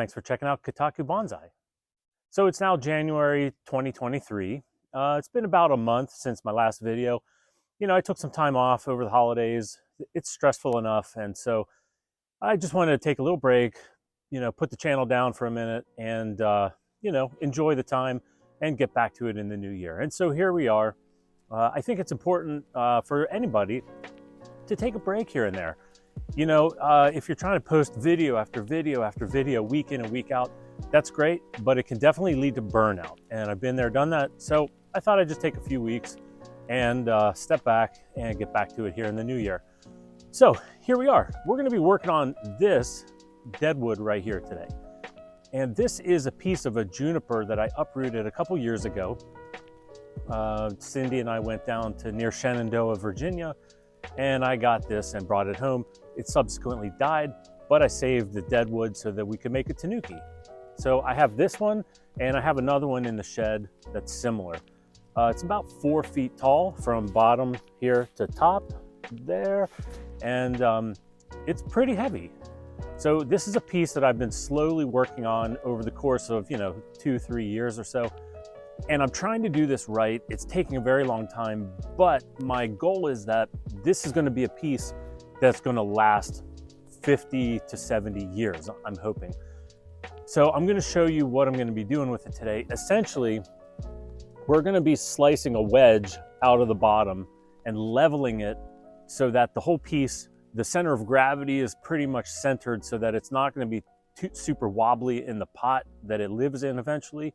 Thanks for checking out Tanuki Bonsai. So it's now January 2023. It's been about a month since my last video. I took some time off over the holidays. It's stressful enough, and so I just wanted to take a little break, put the channel down for a minute and, enjoy the time and get back to it in the new year. And so here we are. I think it's important for anybody to take a break here and there. If you're trying to post video after video after video, week in and week out, that's great, but it can definitely lead to burnout. And I've been there, done that. So I thought I'd just take a few weeks and step back and get back to it here in the new year. So here we are. We're going to be working on this deadwood right here today. And this is a piece of a juniper that I uprooted a couple years ago. Cindy and I went down to near Shenandoah, Virginia, and I got this and brought it home. It subsequently died, but I saved the deadwood so that we could make a Tanuki. So I have this one, and I have another one in the shed that's similar. It's about 4 feet tall from bottom here to top there, and it's pretty heavy. So this is a piece that I've been slowly working on over the course of 2-3 years or so. And I'm trying to do this right. It's taking a very long time, but my goal is that this is going to be a piece that's going to last 50 to 70 years, I'm hoping. So I'm going to show you what I'm going to be doing with it today. Essentially, we're going to be slicing a wedge out of the bottom and leveling it so that the whole piece, the center of gravity is pretty much centered so that it's not going to be super wobbly in the pot that it lives in eventually.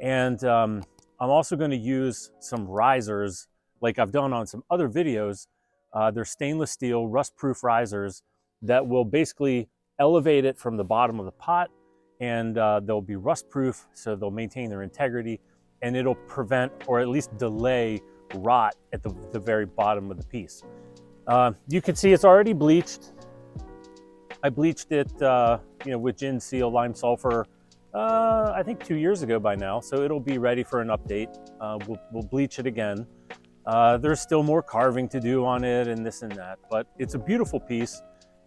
And I'm also going to use some risers like I've done on some other videos. They're stainless steel, rust-proof risers that will basically elevate it from the bottom of the pot, and they'll be rust-proof, so they'll maintain their integrity, and it'll prevent or at least delay rot at the very bottom of the piece. You can see it's already bleached. I bleached it with gin seal, lime sulfur, I think 2 years ago by now, so it'll be ready for an update. We'll bleach it again. There's still more carving to do on it and this and that, but it's a beautiful piece,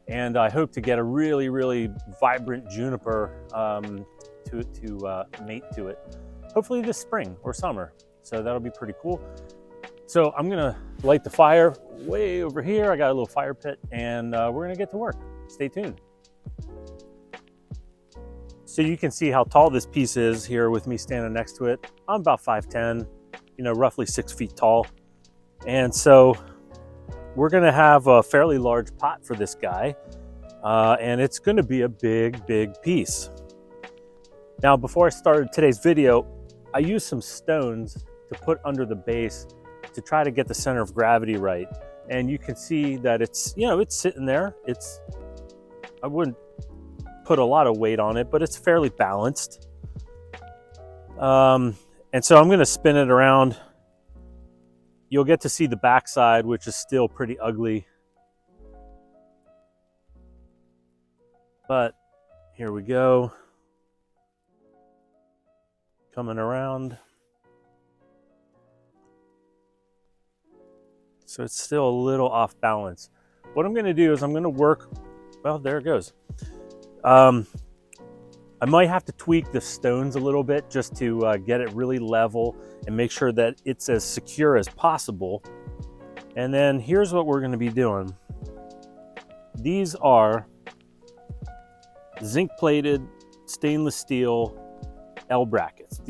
and I hope to get a really, really vibrant juniper to mate to it, hopefully this spring or summer. So that'll be pretty cool. So I'm gonna light the fire way over here. I got a little fire pit, and we're gonna get to work. Stay tuned. So you can see how tall this piece is here with me standing next to it. I'm about 5'10", roughly 6 feet tall. And so we're gonna have a fairly large pot for this guy. And it's gonna be a big, big piece. Now, before I started today's video, I used some stones to put under the base to try to get the center of gravity right. And you can see that it's, it's sitting there. I wouldn't put a lot of weight on it, but it's fairly balanced. And so I'm going to spin it around. You'll get to see the backside, which is still pretty ugly. But here we go. Coming around. So it's still a little off balance. What I'm going to do is I'm going to work, well, there it goes. I might have to tweak the stones a little bit just to get it really level and make sure that it's as secure as possible. And then here's what we're going to be doing. These are zinc plated stainless steel L brackets.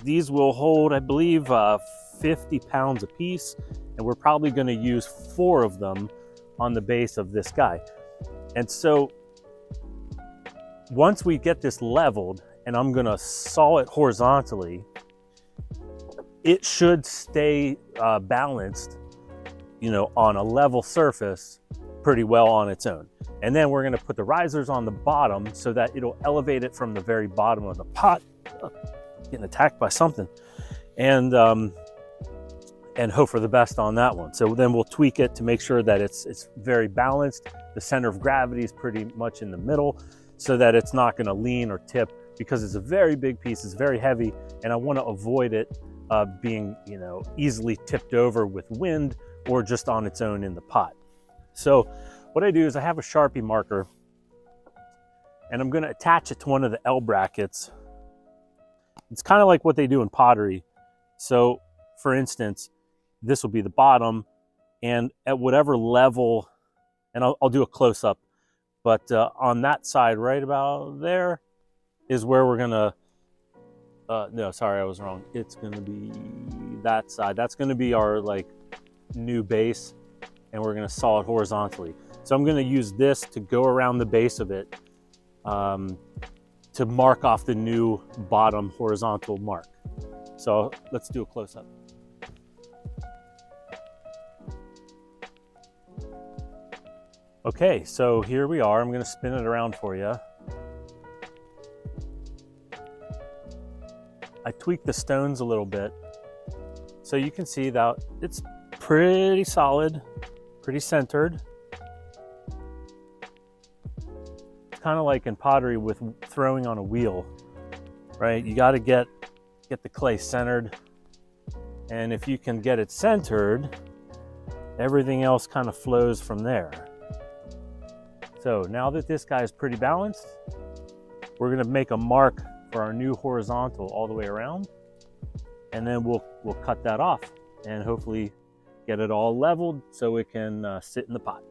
These will hold, I believe, 50 pounds a piece, and we're probably going to use 4 of them on the base of this guy. And so once we get this leveled, and I'm going to saw it horizontally, it should stay balanced, on a level surface pretty well on its own. And then we're going to put the risers on the bottom so that it'll elevate it from the very bottom of the pot. Getting attacked by something. And hope for the best on that one. So then we'll tweak it to make sure that it's very balanced. The center of gravity is pretty much in the middle, so that it's not going to lean or tip, because it's a very big piece, it's very heavy, and I want to avoid it being easily tipped over with wind or just on its own in the pot. So what I do is I have a Sharpie marker, and I'm going to attach it to one of the L brackets. It's kind of like what they do in pottery. So for instance, this will be the bottom, and at whatever level, and I'll do a close-up, but on that side right about there is where we're going to, no, sorry, I was wrong. It's going to be that side. That's going to be our like new base, and we're going to saw it horizontally. So I'm going to use this to go around the base of it to mark off the new bottom horizontal mark. So let's do a close-up. Okay, so here we are. I'm going to spin it around for you. I tweaked the stones a little bit, so you can see that it's pretty solid, pretty centered. It's kind of like in pottery with throwing on a wheel, right? You got to get the clay centered, and if you can get it centered, everything else kind of flows from there. So now that this guy is pretty balanced, we're going to make a mark for our new horizontal all the way around, and then we'll cut that off and hopefully get it all leveled so it can sit in the pot.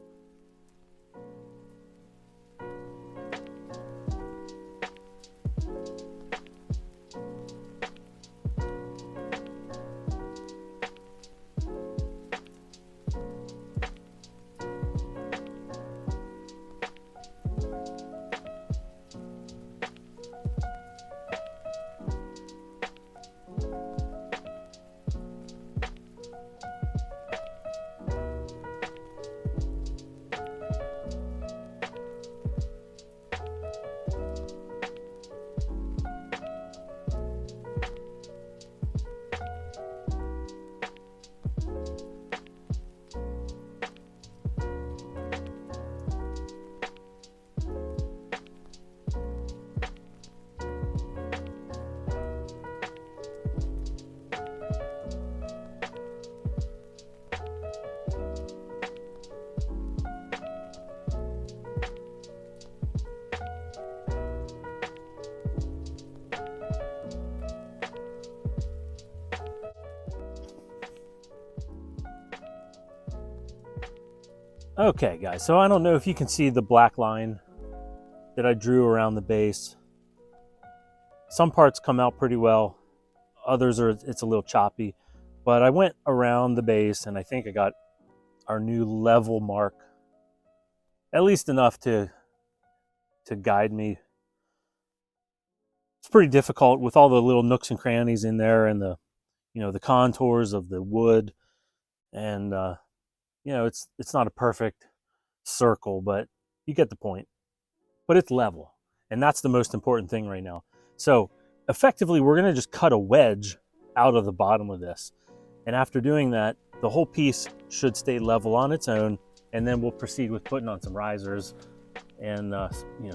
Okay guys, so I don't know if you can see the black line that I drew around the base. Some parts come out pretty well, others it's a little choppy, but I went around the base and I think I got our new level mark, at least enough to guide me. It's pretty difficult with all the little nooks and crannies in there, and the contours of the wood, and it's not a perfect circle, but you get the point. But it's level, and that's the most important thing right now. So effectively, we're going to just cut a wedge out of the bottom of this, and after doing that, the whole piece should stay level on its own, and then we'll proceed with putting on some risers and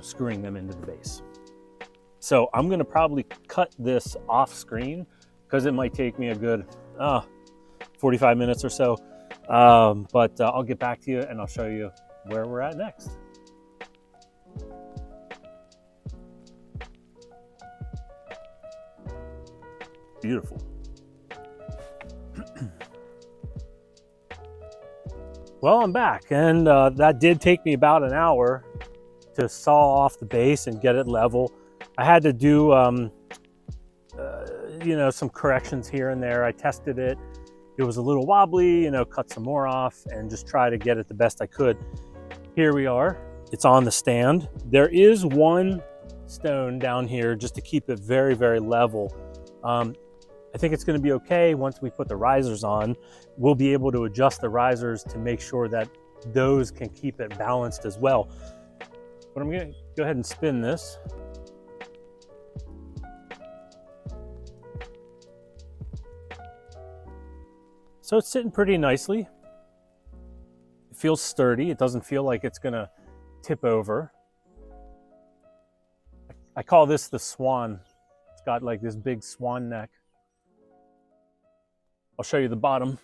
screwing them into the base. So I'm going to probably cut this off screen because it might take me a good 45 minutes or so. But I'll get back to you and I'll show you where we're at next. Beautiful. Well, I'm back, and that did take me about an hour to saw off the base and get it level. I had to do some corrections here and there. I tested it. It was a little wobbly, cut some more off and just try to get it the best I could. Here we are. It's on the stand. There is one stone down here just to keep it very, very level. I think it's going to be okay once we put the risers on. We'll be able to adjust the risers to make sure that those can keep it balanced as well. But I'm going to go ahead and spin this. So it's sitting pretty nicely. It feels sturdy. It doesn't feel like it's going to tip over. I call this the swan. It's got like this big swan neck. I'll show you the bottom.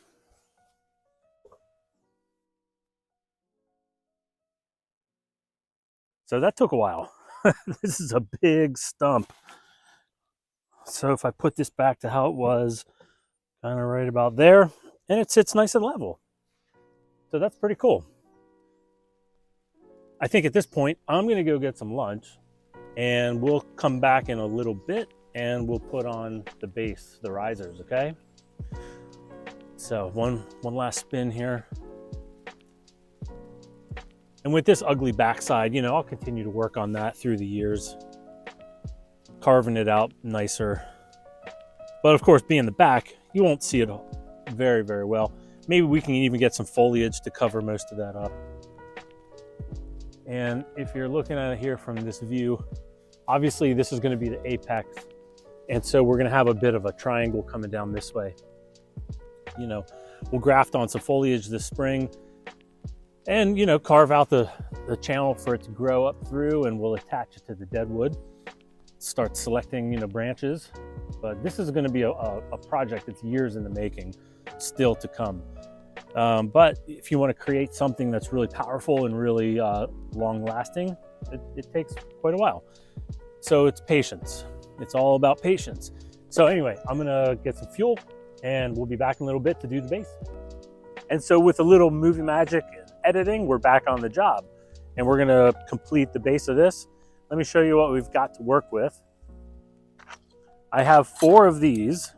So that took a while. This is a big stump. So if I put this back to how it was, kind of right about there, and it sits nice and level. So that's pretty cool. I think at this point, I'm going to go get some lunch, and we'll come back in a little bit and we'll put on the base, the risers, okay? So one last spin here. And with this ugly backside, you know, I'll continue to work on that through the years, carving it out nicer. But of course, being the back, you won't see it very, very well. Maybe we can even get some foliage to cover most of that up. And if you're looking at it here from this view, obviously this is going to be the apex. And so we're going to have a bit of a triangle coming down this way. You know, we'll graft on some foliage this spring and, you know, carve out the channel for it to grow up through, and we'll attach it to the deadwood. Start selecting, you know, branches. But this is going to be a project that's years in the making, still to come. But if you want to create something that's really powerful and really long lasting, it takes quite a while. So it's patience. It's all about patience. So anyway, I'm going to get some fuel and we'll be back in a little bit to do the base. And so with a little movie magic and editing, we're back on the job and we're going to complete the base of this. Let me show you what we've got to work with. I have 4 of these.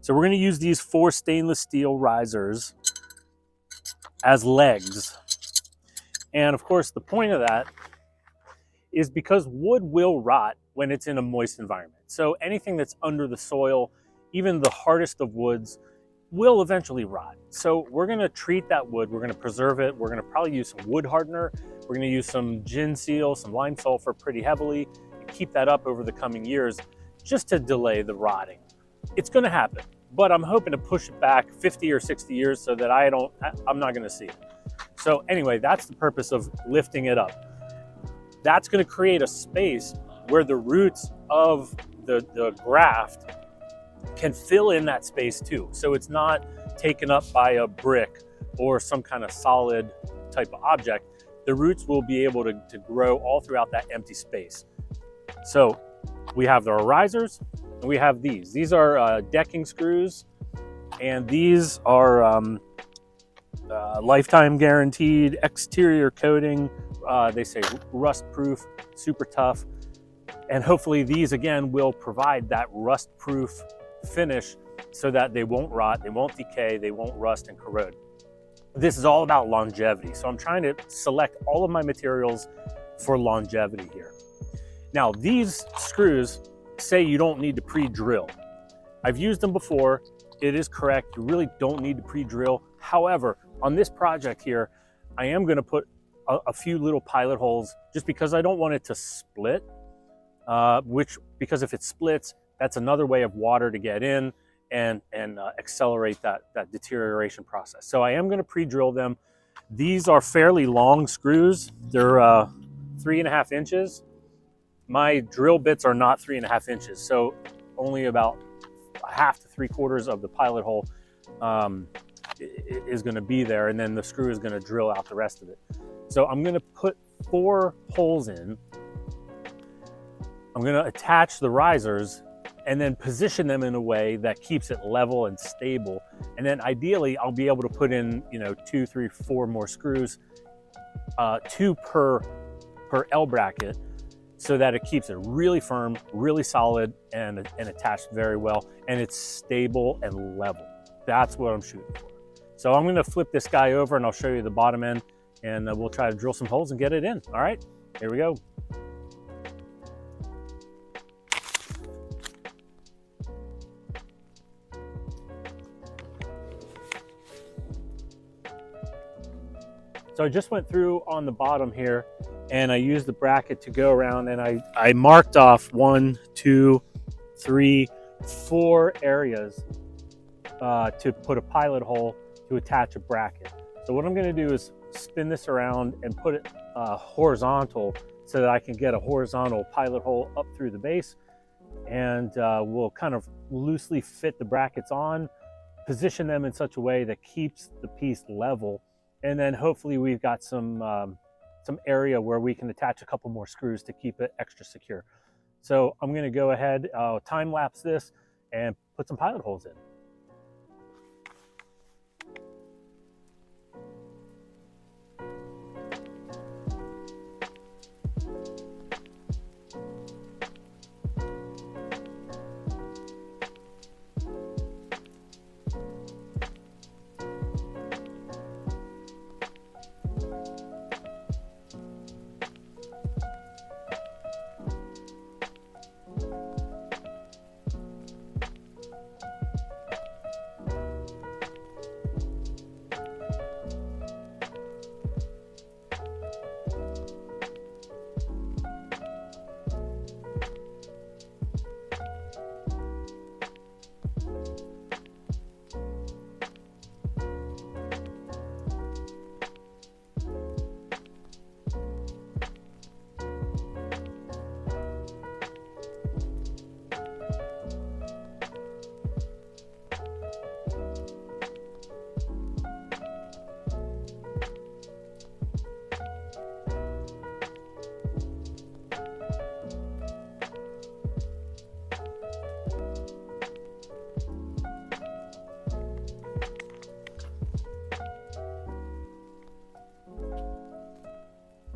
So we're going to use these 4 stainless steel risers as legs. And of course, the point of that is because wood will rot when it's in a moist environment. So anything that's under the soil, even the hardest of woods, will eventually rot. So we're going to treat that wood, we're going to preserve it, we're going to probably use some wood hardener, we're going to use some gin seal, some lime sulfur pretty heavily, and keep that up over the coming years just to delay the rotting. It's going to happen, but I'm hoping to push it back 50 or 60 years so that I'm not going to see it. So anyway, that's the purpose of lifting it up. That's going to create a space where the roots of the graft can fill in that space too. So it's not taken up by a brick or some kind of solid type of object. The roots will be able to grow all throughout that empty space. So we have our risers and we have these. These are decking screws, and these are lifetime guaranteed exterior coating. They say rust proof, super tough. And hopefully these again will provide that rust proof finish so that they won't rot, they won't decay, they won't rust and corrode. This is all about longevity. So I'm trying to select all of my materials for longevity here. Now these screws say you don't need to pre-drill. I've used them before. It is correct. You really don't need to pre-drill. However, on this project here, I am going to put a few little pilot holes just because I don't want it to split, because if it splits, that's another way of water to get in and accelerate that deterioration process. So I am going to pre-drill them. These are fairly long screws. They're 3.5 inches. My drill bits are not 3.5 inches, so only about 1/2 to 3/4 of the pilot hole is going to be there, and then the screw is going to drill out the rest of it. So I'm going to put 4 holes in. I'm going to attach the risers and then position them in a way that keeps it level and stable. And then ideally, I'll be able to put in, 2, 3, 4 more screws, 2 per L bracket, so that it keeps it really firm, really solid, and attached very well, and it's stable and level. That's what I'm shooting for. So I'm going to flip this guy over and I'll show you the bottom end, and we'll try to drill some holes and get it in. All right, here we go. So I just went through on the bottom here, and I used the bracket to go around, and I marked off 1, 2, 3, 4 areas to put a pilot hole to attach a bracket. So what I'm going to do is spin this around and put it horizontal so that I can get a horizontal pilot hole up through the base, and we'll kind of loosely fit the brackets on, position them in such a way that keeps the piece level. And then hopefully we've got some some area where we can attach a couple more screws to keep it extra secure. So I'm going to go ahead, time lapse this and put some pilot holes in.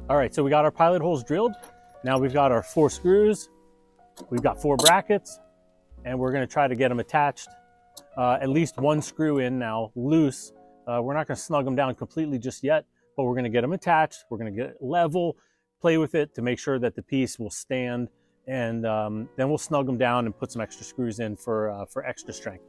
All right, so we got our pilot holes drilled. Now we've got our 4 screws, we've got 4 brackets, and we're gonna try to get them attached. At least 1 screw in now, loose. We're not gonna snug them down completely just yet, but we're gonna get them attached. We're gonna get it level, play with it to make sure that the piece will stand, and then we'll snug them down and put some extra screws in for extra strength.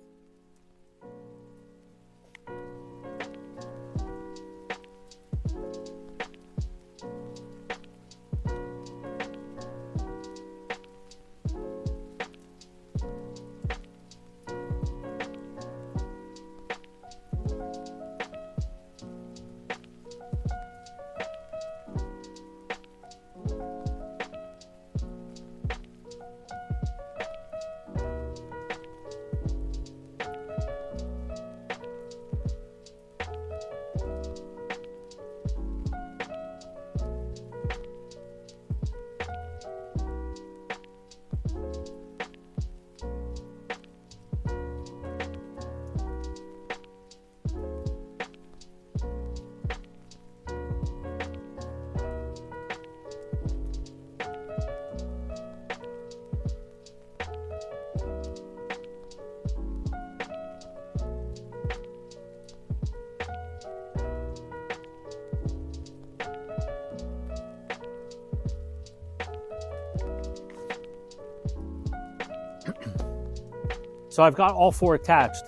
So I've got all 4 attached,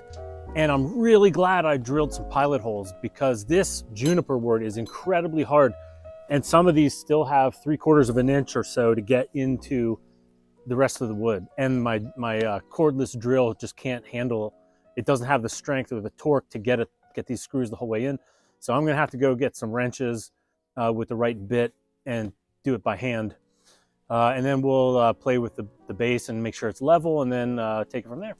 and I'm really glad I drilled some pilot holes because this juniper wood is incredibly hard, and some of these still have 3/4 of an inch or so to get into the rest of the wood. And my cordless drill just can't handle, it doesn't have the strength or the torque to get these screws the whole way in. So I'm gonna have to go get some wrenches with the right bit and do it by hand. And then we'll play with the base and make sure it's level, and then take it from there.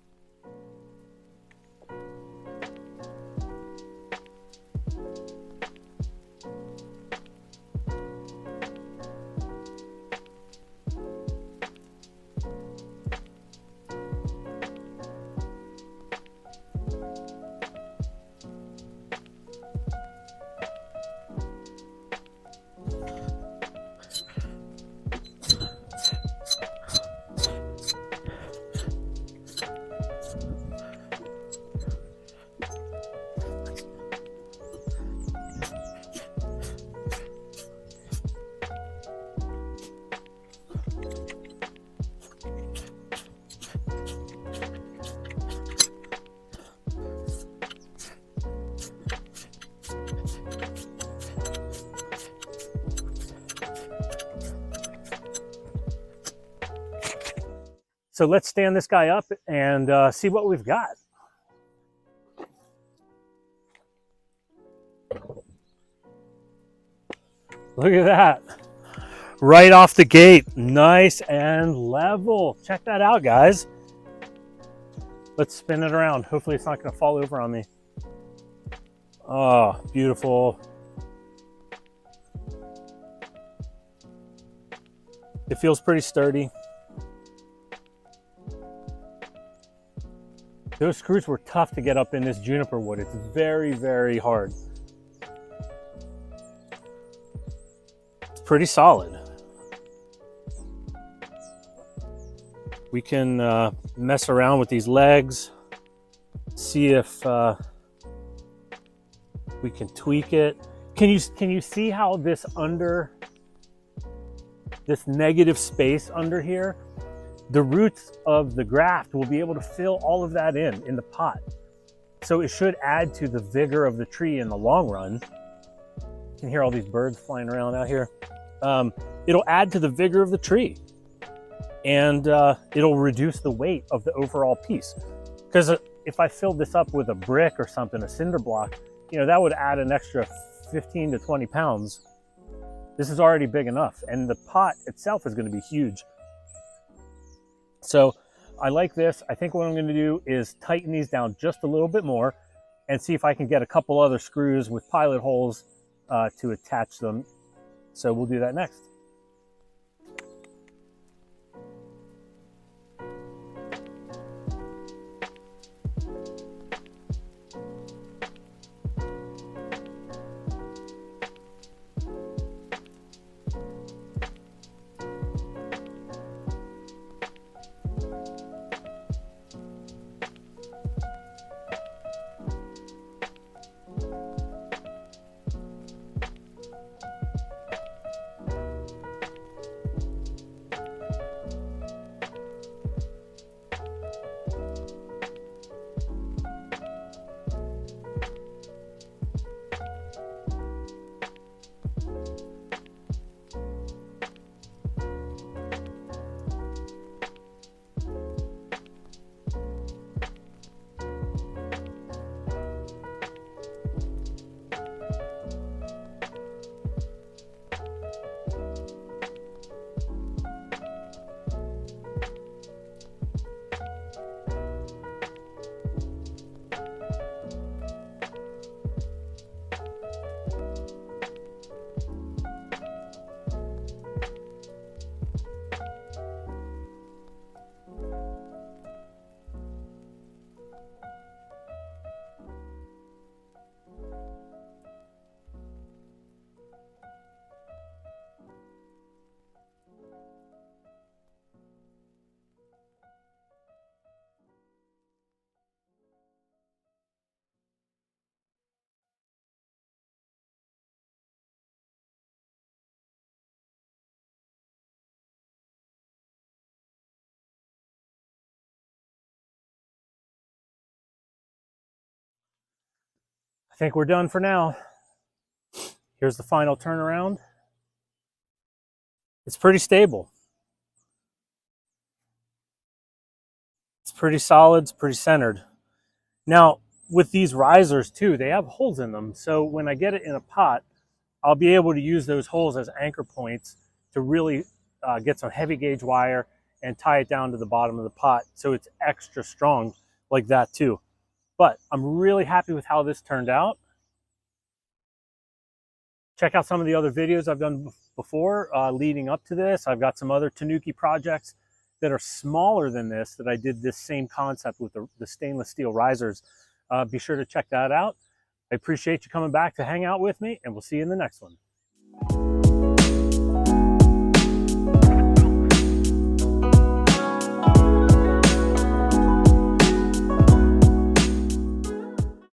So let's stand this guy up and see what we've got. Look at that. Right off the gate, nice and level. Check that out, guys. Let's spin it around. Hopefully it's not gonna fall over on me. Oh, beautiful. It feels pretty sturdy. Those screws were tough to get up in this juniper wood. It's very, very hard. It's pretty solid. We can mess around with these legs, see if we can tweak it. Can you see how this negative space under here, the roots of the graft will be able to fill all of that in the pot. So it should add to the vigor of the tree in the long run. You can hear all these birds flying around out here. It'll add to the vigor of the tree, and it'll reduce the weight of the overall piece. Because if I filled this up with a brick or something, a cinder block, that would add an extra 15 to 20 pounds. This is already big enough, and the pot itself is going to be huge. So I like this. I think what I'm going to do is tighten these down just a little bit more and see if I can get a couple other screws with pilot holes to attach them. So we'll do that next. I think we're done for now. Here's the final turnaround. It's pretty stable. It's pretty solid, it's pretty centered. Now, with these risers too, they have holes in them. So when I get it in a pot, I'll be able to use those holes as anchor points to really get some heavy gauge wire and tie it down to the bottom of the pot so it's extra strong like that too. But I'm really happy with how this turned out. Check out some of the other videos I've done before leading up to this. I've got some other Tanuki projects that are smaller than this that I did this same concept with the stainless steel risers. Be sure to check that out. I appreciate you coming back to hang out with me, and we'll see you in the next one.